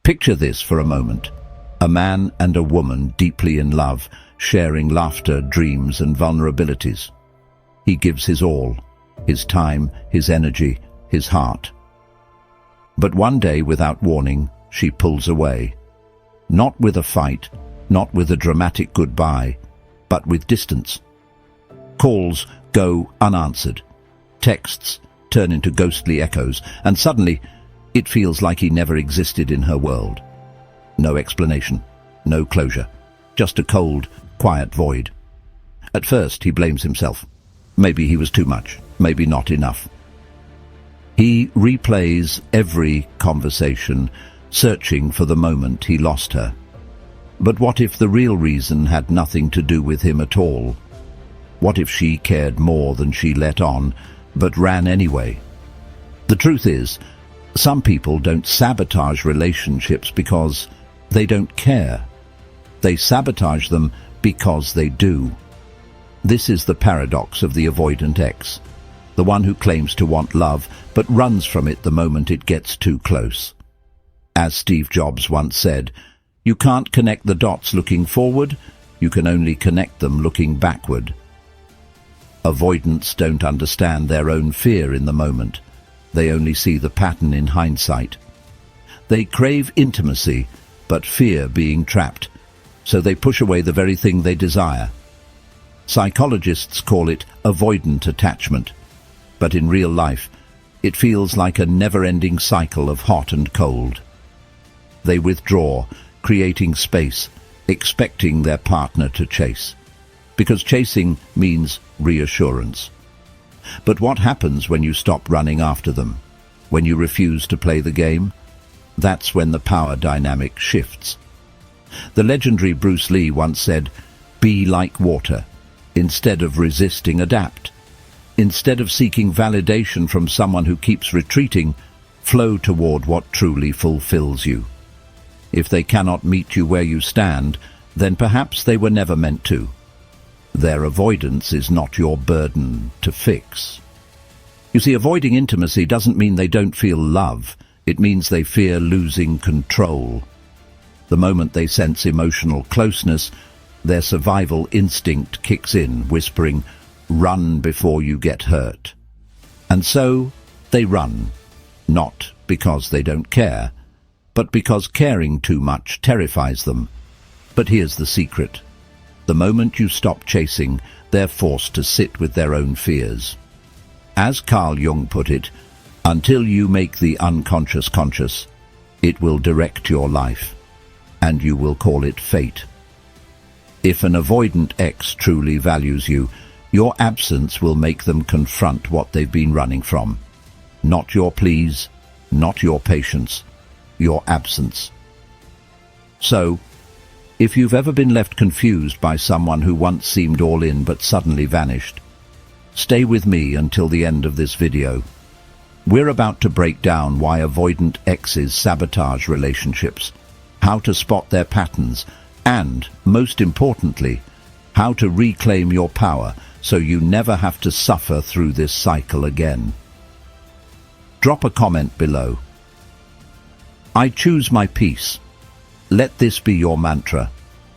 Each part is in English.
Picture this for a moment. A man and a woman deeply in love, sharing laughter, dreams and vulnerabilities. He gives his all, his time, his energy, his heart. But one day, without warning, she pulls away. Not with a fight, not with a dramatic goodbye, but with distance. Calls go unanswered. Texts turn into ghostly echoes, and suddenly it feels like he never existed in her world. No explanation, no closure, just a cold, quiet void. At first he blames himself. Maybe he was too much, maybe not enough. He replays every conversation, searching for the moment he lost her. But what if the real reason had nothing to do with him at all? What if she cared more than she let on, but ran anyway? The truth is, some people don't sabotage relationships because they don't care. They sabotage them because they do. This is the paradox of the avoidant ex, the one who claims to want love but runs from it the moment it gets too close. As Steve Jobs once said, you can't connect the dots looking forward, you can only connect them looking backward. Avoidants don't understand their own fear in the moment. They only see the pattern in hindsight. They crave intimacy, but fear being trapped, so they push away the very thing they desire. Psychologists call it avoidant attachment, but in real life, it feels like a never-ending cycle of hot and cold. They withdraw, creating space, expecting their partner to chase, because chasing means reassurance. But what happens when you stop running after them? When you refuse to play the game? That's when the power dynamic shifts. The legendary Bruce Lee once said, "Be like water. Instead of resisting, adapt. Instead of seeking validation from someone who keeps retreating, flow toward what truly fulfills you. If they cannot meet you where you stand, then perhaps they were never meant to. Their avoidance is not your burden to fix." You see, avoiding intimacy doesn't mean they don't feel love. It means they fear losing control. The moment they sense emotional closeness, their survival instinct kicks in, whispering, "Run before you get hurt." And so they run, not because they don't care, but because caring too much terrifies them. But here's the secret. The moment you stop chasing, they're forced to sit with their own fears. As Carl Jung put it, until you make the unconscious conscious, it will direct your life, and you will call it fate. If an avoidant ex truly values you, your absence will make them confront what they've been running from. Not your pleas, not your patience, your absence. So, if you've ever been left confused by someone who once seemed all in but suddenly vanished, stay with me until the end of this video. We're about to break down why avoidant exes sabotage relationships, how to spot their patterns, and, most importantly, how to reclaim your power so you never have to suffer through this cycle again. Drop a comment below. I choose my peace. Let this be your mantra,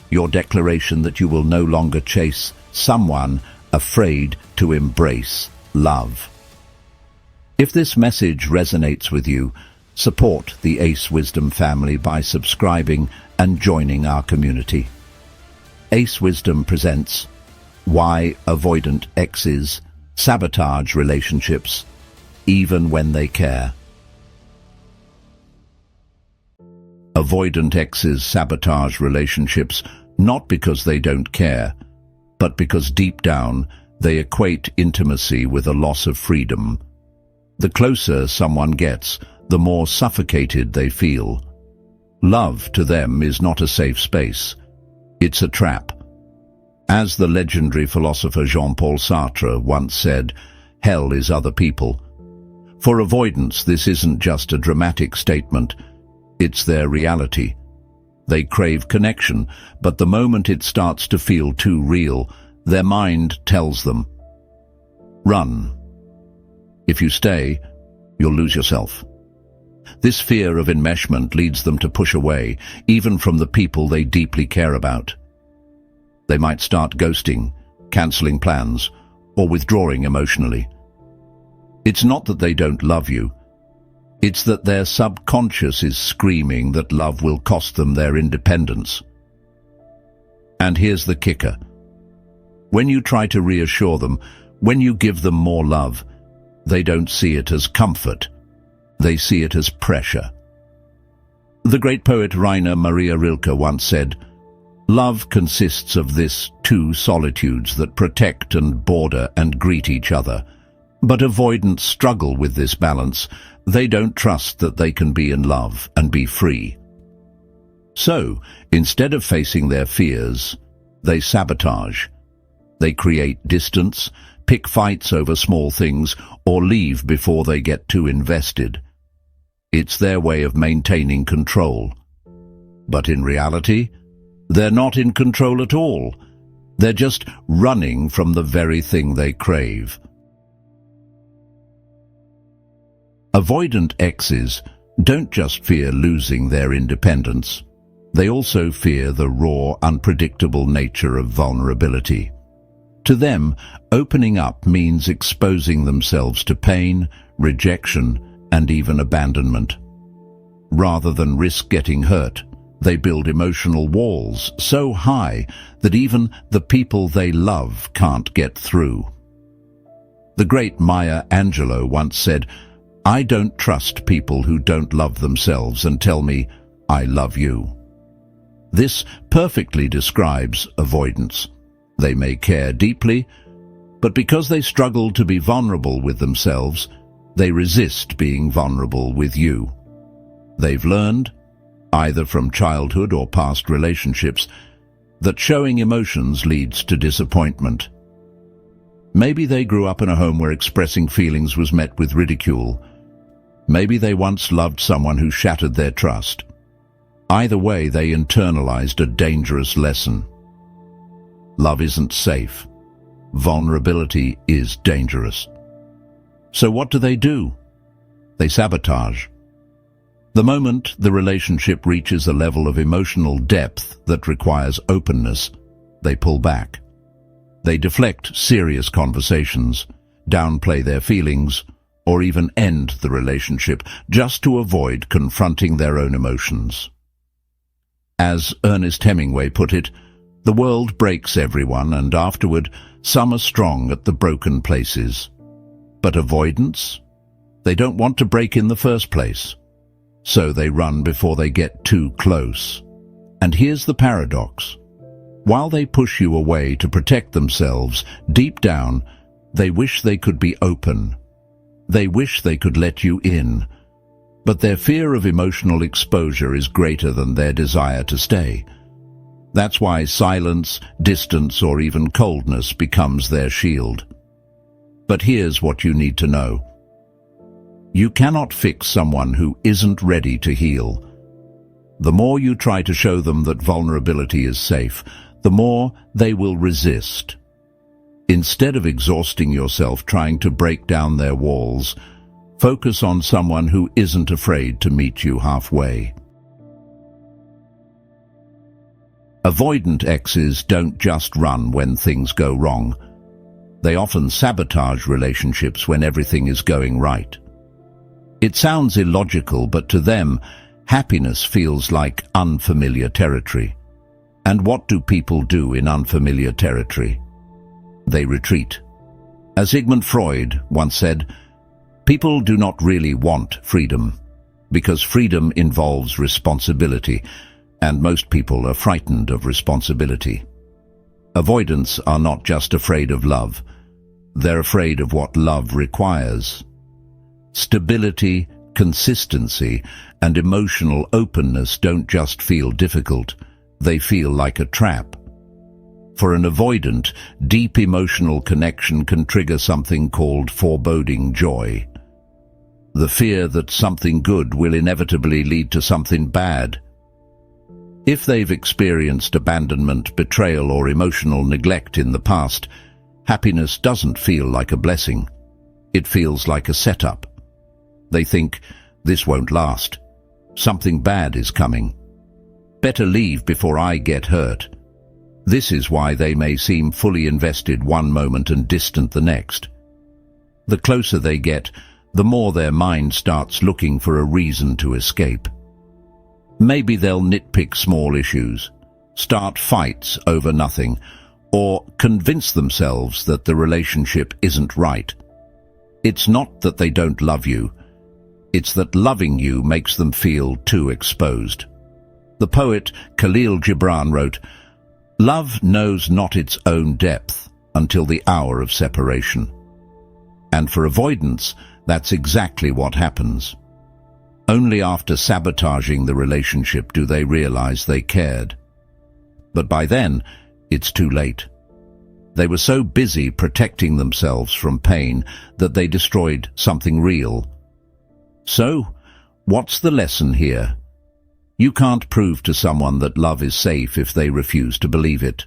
your declaration that you will no longer chase someone afraid to embrace love. If this message resonates with you, support the Ace Wisdom family by subscribing and joining our community. Ace Wisdom presents Why Avoidant Exes Sabotage Relationships, Even When They Care. Avoidant exes sabotage relationships not because they don't care, but because deep down they equate intimacy with a loss of freedom. The closer someone gets, the more suffocated they feel. Love to them is not a safe space. It's a trap. As the legendary philosopher Jean-Paul Sartre once said, hell is other people. For avoidance, this isn't just a dramatic statement. It's their reality. They crave connection, but the moment it starts to feel too real, their mind tells them, run. If you stay, you'll lose yourself. This fear of enmeshment leads them to push away, even from the people they deeply care about. They might start ghosting, cancelling plans, or withdrawing emotionally. It's not that they don't love you. It's that their subconscious is screaming that love will cost them their independence. And here's the kicker. When you try to reassure them, when you give them more love, they don't see it as comfort. They see it as pressure. The great poet Rainer Maria Rilke once said, "Love consists of this two solitudes that protect and border and greet each other. But avoidants struggle with this balance. They don't trust that they can be in love and be free. So, instead of facing their fears, they sabotage. They create distance, pick fights over small things, or leave before they get too invested. It's their way of maintaining control. But in reality, they're not in control at all. They're just running from the very thing they crave. Avoidant exes don't just fear losing their independence. They also fear the raw, unpredictable nature of vulnerability. To them, opening up means exposing themselves to pain, rejection, and even abandonment. Rather than risk getting hurt, they build emotional walls so high that even the people they love can't get through. The great Maya Angelou once said, "I don't trust people who don't love themselves and tell me, 'I love you.'" This perfectly describes avoidance. They may care deeply, but because they struggle to be vulnerable with themselves, they resist being vulnerable with you. They've learned, either from childhood or past relationships, that showing emotions leads to disappointment. Maybe they grew up in a home where expressing feelings was met with ridicule. Maybe they once loved someone who shattered their trust. Either way, they internalized a dangerous lesson. Love isn't safe. Vulnerability is dangerous. So what do? They sabotage. The moment the relationship reaches a level of emotional depth that requires openness, they pull back. They deflect serious conversations, downplay their feelings, or even end the relationship just to avoid confronting their own emotions. As Ernest Hemingway put it, the world breaks everyone, and afterward, some are strong at the broken places. But avoidance? They don't want to break in the first place. So they run before they get too close. And here's the paradox. While they push you away to protect themselves, deep down, they wish they could be open. They wish they could let you in. But their fear of emotional exposure is greater than their desire to stay. That's why silence, distance, or even coldness becomes their shield. But here's what you need to know. You cannot fix someone who isn't ready to heal. The more you try to show them that vulnerability is safe, the more they will resist. Instead of exhausting yourself trying to break down their walls, focus on someone who isn't afraid to meet you halfway. Avoidant exes don't just run when things go wrong. They often sabotage relationships when everything is going right. It sounds illogical, but to them, happiness feels like unfamiliar territory. And what do people do in unfamiliar territory? They retreat. As Sigmund Freud once said, people do not really want freedom, because freedom involves responsibility, and most people are frightened of responsibility. Avoidants are not just afraid of love, they're afraid of what love requires. Stability, consistency, and emotional openness don't just feel difficult, they feel like a trap. For an avoidant, deep emotional connection can trigger something called foreboding joy. The fear that something good will inevitably lead to something bad. If they've experienced abandonment, betrayal, or emotional neglect in the past, happiness doesn't feel like a blessing. It feels like a setup. They think, This won't last. Something bad is coming. Better leave before I get hurt. This is why they may seem fully invested one moment and distant the next. The closer they get, the more their mind starts looking for a reason to escape. Maybe they'll nitpick small issues, start fights over nothing, or convince themselves that the relationship isn't right. It's not that they don't love you. It's that loving you makes them feel too exposed. The poet Khalil Gibran wrote, "Love knows not its own depth until the hour of separation." And for avoidance, that's exactly what happens. Only after sabotaging the relationship do they realize they cared. But by then, it's too late. They were so busy protecting themselves from pain that they destroyed something real. So, what's the lesson here? You can't prove to someone that love is safe if they refuse to believe it.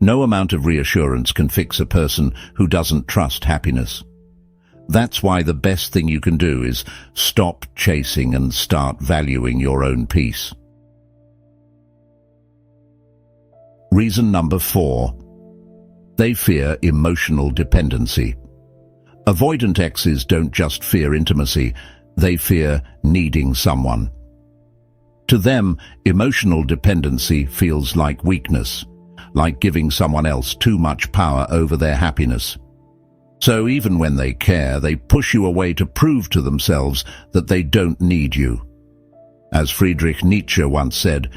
No amount of reassurance can fix a person who doesn't trust happiness. That's why the best thing you can do is stop chasing and start valuing your own peace. Reason number 4. They fear emotional dependency. Avoidant exes don't just fear intimacy, they fear needing someone. To them, emotional dependency feels like weakness, like giving someone else too much power over their happiness. So even when they care, they push you away to prove to themselves that they don't need you. As Friedrich Nietzsche once said,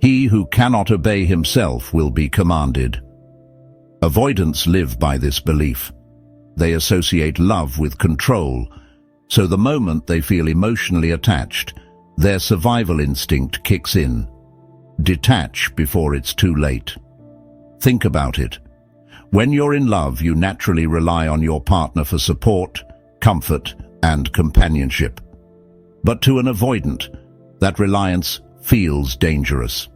"He who cannot obey himself will be commanded." Avoidants live by this belief. They associate love with control, so the moment they feel emotionally attached, their survival instinct kicks in. Detach before it's too late. Think about it. When you're in love, you naturally rely on your partner for support, comfort, and companionship. But to an avoidant, that reliance feels dangerous.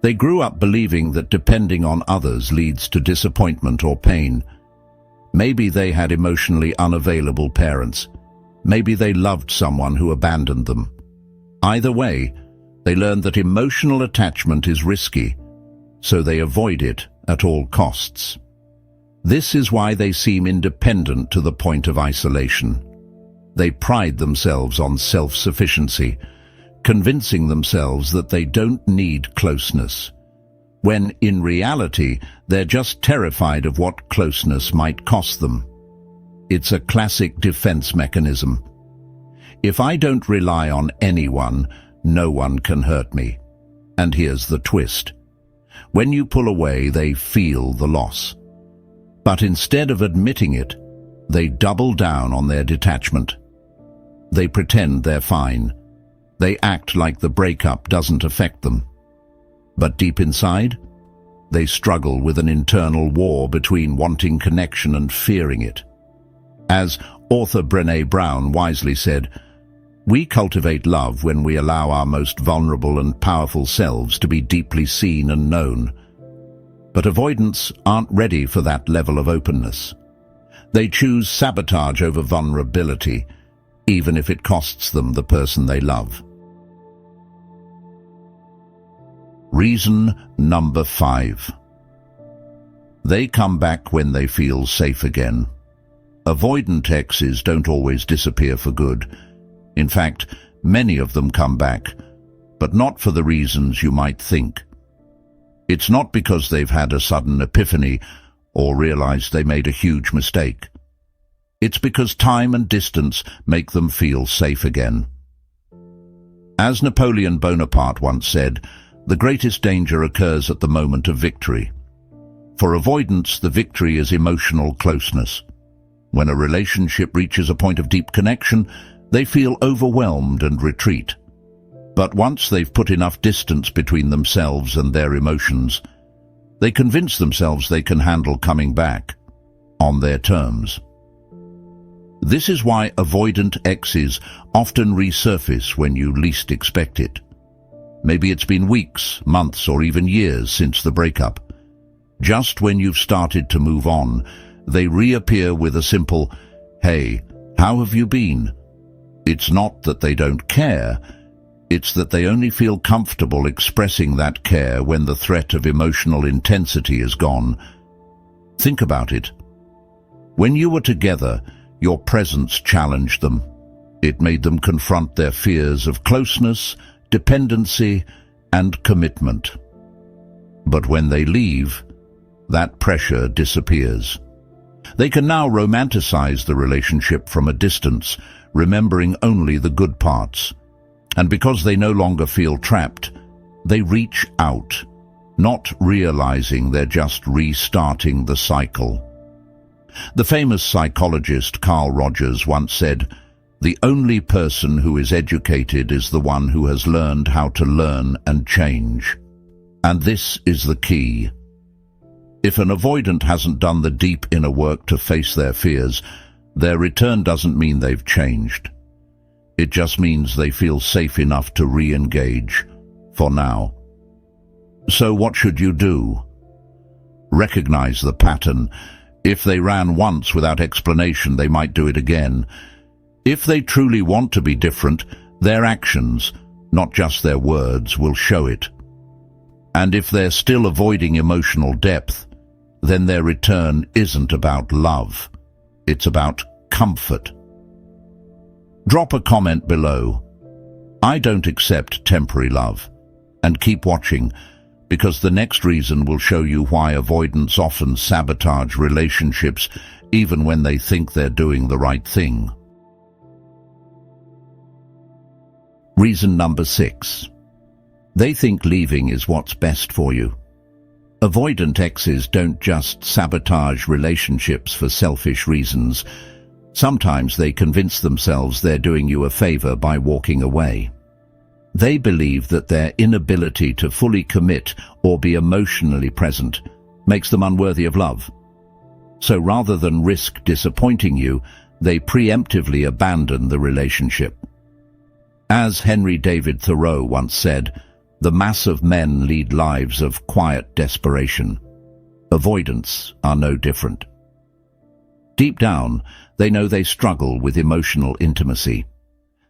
They grew up believing that depending on others leads to disappointment or pain. Maybe they had emotionally unavailable parents. Maybe they loved someone who abandoned them. Either way, they learned that emotional attachment is risky, so they avoid it at all costs. This is why they seem independent to the point of isolation. They pride themselves on self-sufficiency, convincing themselves that they don't need closeness, when in reality they're just terrified of what closeness might cost them. It's a classic defense mechanism. If I don't rely on anyone, no one can hurt me. And here's the twist. When you pull away, they feel the loss. But instead of admitting it, they double down on their detachment. They pretend they're fine. They act like the breakup doesn't affect them. But deep inside, they struggle with an internal war between wanting connection and fearing it. As author Brené Brown wisely said, "We cultivate love when we allow our most vulnerable and powerful selves to be deeply seen and known." But avoidants aren't ready for that level of openness. They choose sabotage over vulnerability, even if it costs them the person they love. Reason number 5. They come back when they feel safe again. Avoidant exes don't always disappear for good. In fact, many of them come back, but not for the reasons you might think. It's not because they've had a sudden epiphany or realized they made a huge mistake. It's because time and distance make them feel safe again. As Napoleon Bonaparte once said, the greatest danger occurs at the moment of victory. For avoidants, the victory is emotional closeness. When a relationship reaches a point of deep connection, they feel overwhelmed and retreat. But once they've put enough distance between themselves and their emotions, they convince themselves they can handle coming back on their terms. This is why avoidant exes often resurface when you least expect it. Maybe it's been weeks, months, or even years since the breakup. Just when you've started to move on, they reappear with a simple, "Hey, how have you been?" It's not that they don't care, it's that they only feel comfortable expressing that care when the threat of emotional intensity is gone. Think about it. When you were together, your presence challenged them. It made them confront their fears of closeness, dependency, and commitment. But when they leave, that pressure disappears. They can now romanticize the relationship from a distance, remembering only the good parts. And because they no longer feel trapped, they reach out, not realizing they're just restarting the cycle. The famous psychologist Carl Rogers once said, "The only person who is educated is the one who has learned how to learn and change." And this is the key. If an avoidant hasn't done the deep inner work to face their fears, their return doesn't mean they've changed. It just means they feel safe enough to re-engage, for now. So what should you do? Recognize the pattern. If they ran once without explanation, they might do it again. If they truly want to be different, their actions, not just their words, will show it. And if they're still avoiding emotional depth, then their return isn't about love. It's about comfort. Drop a comment below. I don't accept temporary love. And keep watching, because the next reason will show you why avoidants often sabotage relationships even when they think they're doing the right thing. Reason number 6. They think leaving is what's best for you. Avoidant exes don't just sabotage relationships for selfish reasons. Sometimes they convince themselves they're doing you a favor by walking away. They believe that their inability to fully commit or be emotionally present makes them unworthy of love. So rather than risk disappointing you, they preemptively abandon the relationship. As Henry David Thoreau once said, "The mass of men lead lives of quiet desperation. Avoidants are no different." Deep down, they know they struggle with emotional intimacy.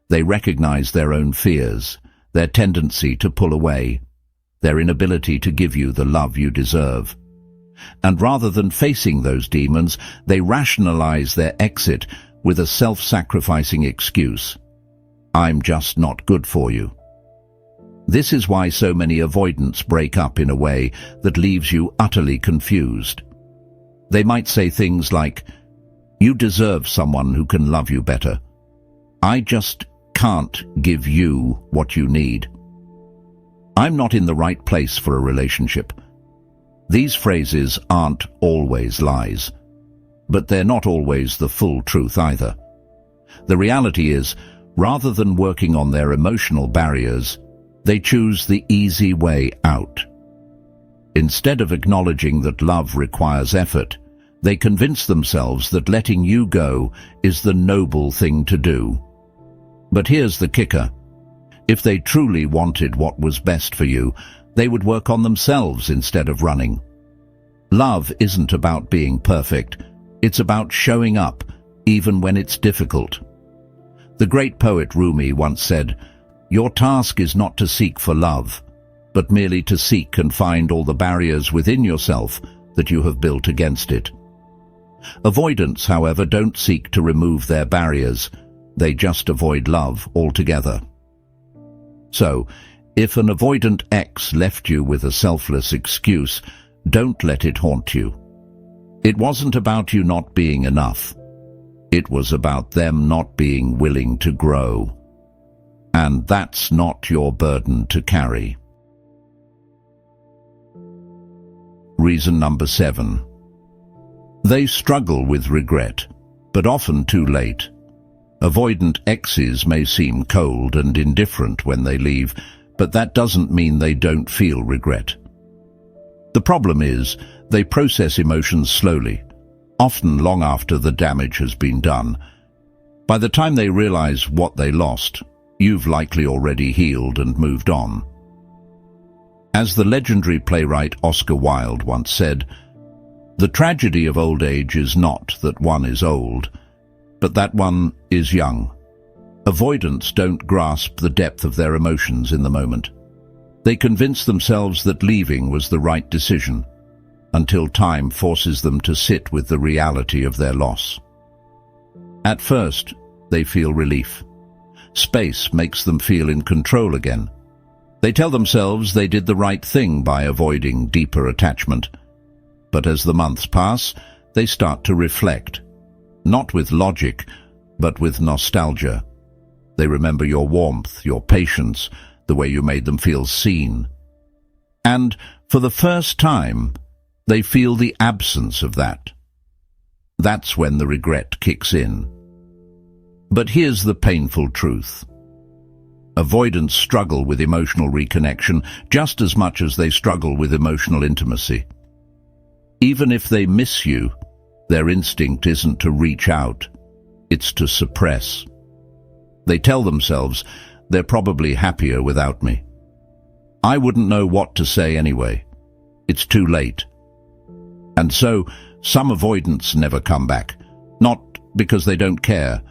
They recognize their own fears, their tendency to pull away, their inability to give you the love you deserve. And rather than facing those demons, they rationalize their exit with a self-sacrificing excuse. "I'm just not good for you." This is why so many avoidants break up in a way that leaves you utterly confused. They might say things like, "You deserve someone who can love you better. I just can't give you what you need. I'm not in the right place for a relationship." These phrases aren't always lies, but they're not always the full truth either. The reality is, rather than working on their emotional barriers, they choose the easy way out. Instead of acknowledging that love requires effort, they convince themselves that letting you go is the noble thing to do. But here's the kicker. If they truly wanted what was best for you, they would work on themselves instead of running. Love isn't about being perfect. It's about showing up, even when it's difficult. The great poet Rumi once said, "Your task is not to seek for love, but merely to seek and find all the barriers within yourself that you have built against it." Avoidants, however, don't seek to remove their barriers. They just avoid love altogether. So, if an avoidant ex left you with a selfless excuse, don't let it haunt you. It wasn't about you not being enough. It was about them not being willing to grow. And that's not your burden to carry. Reason number 7. They struggle with regret, but often too late. Avoidant exes may seem cold and indifferent when they leave, but that doesn't mean they don't feel regret. The problem is, they process emotions slowly, often long after the damage has been done. By the time they realize what they lost, you've likely already healed and moved on. As the legendary playwright Oscar Wilde once said, "The tragedy of old age is not that one is old, but that one is young." Avoidants don't grasp the depth of their emotions in the moment. They convince themselves that leaving was the right decision, until time forces them to sit with the reality of their loss. At first, they feel relief. Space makes them feel in control again. They tell themselves they did the right thing by avoiding deeper attachment. But as the months pass, they start to reflect, not with logic, but with nostalgia. They remember your warmth, your patience, the way you made them feel seen. And for the first time, they feel the absence of that. That's when the regret kicks in. But here's the painful truth. Avoidants struggle with emotional reconnection just as much as they struggle with emotional intimacy. Even if they miss you, their instinct isn't to reach out, it's to suppress. They tell themselves, they're probably happier without me. I wouldn't know what to say anyway. It's too late. And so, some avoidants never come back, not because they don't care,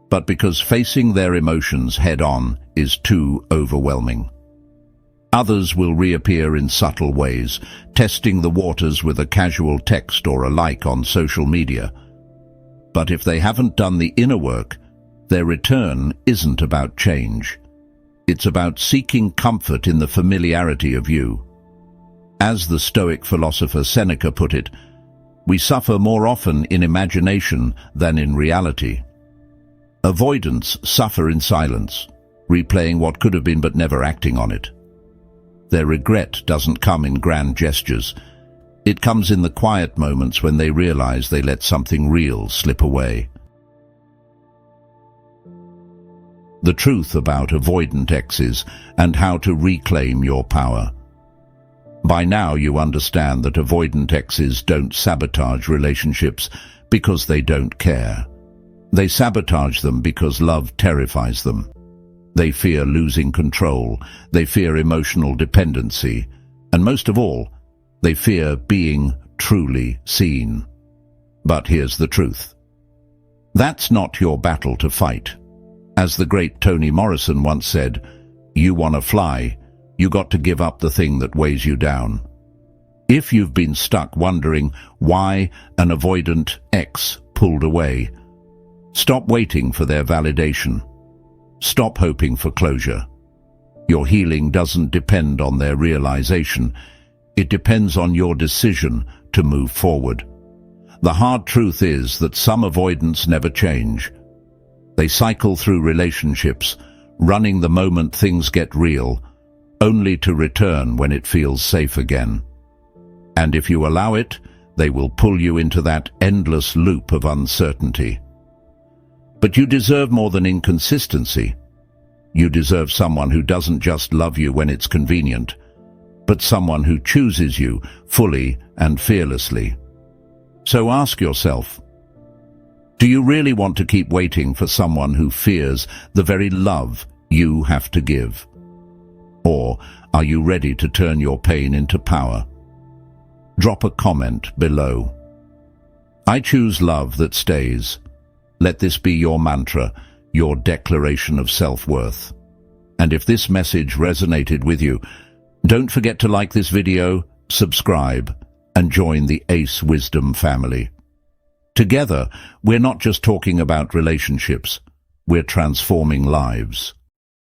but because facing their emotions head-on is too overwhelming. Others will reappear in subtle ways, testing the waters with a casual text or a like on social media. But if they haven't done the inner work, their return isn't about change. It's about seeking comfort in the familiarity of you. As the Stoic philosopher Seneca put it, we suffer more often in imagination than in reality. Avoidants suffer in silence, replaying what could have been but never acting on it. Their regret doesn't come in grand gestures. It comes in the quiet moments when they realize they let something real slip away. The truth about avoidant exes and how to reclaim your power. By now you understand that avoidant exes don't sabotage relationships because they don't care. They sabotage them because love terrifies them. They fear losing control, they fear emotional dependency, and most of all, they fear being truly seen. But here's the truth. That's not your battle to fight. As the great Toni Morrison once said, you want to fly, you got to give up the thing that weighs you down. If you've been stuck wondering why an avoidant ex pulled away, stop waiting for their validation. Stop hoping for closure. Your healing doesn't depend on their realization. It depends on your decision to move forward. The hard truth is that some avoidants never change. They cycle through relationships, running the moment things get real, only to return when it feels safe again. And if you allow it, they will pull you into that endless loop of uncertainty. But you deserve more than inconsistency. You deserve someone who doesn't just love you when it's convenient, but someone who chooses you fully and fearlessly. So ask yourself, do you really want to keep waiting for someone who fears the very love you have to give? Or are you ready to turn your pain into power? Drop a comment below. I choose love that stays. Let this be your mantra, your declaration of self-worth. And if this message resonated with you, don't forget to like this video, subscribe, and join the Ace Wisdom family. Together, we're not just talking about relationships, we're transforming lives.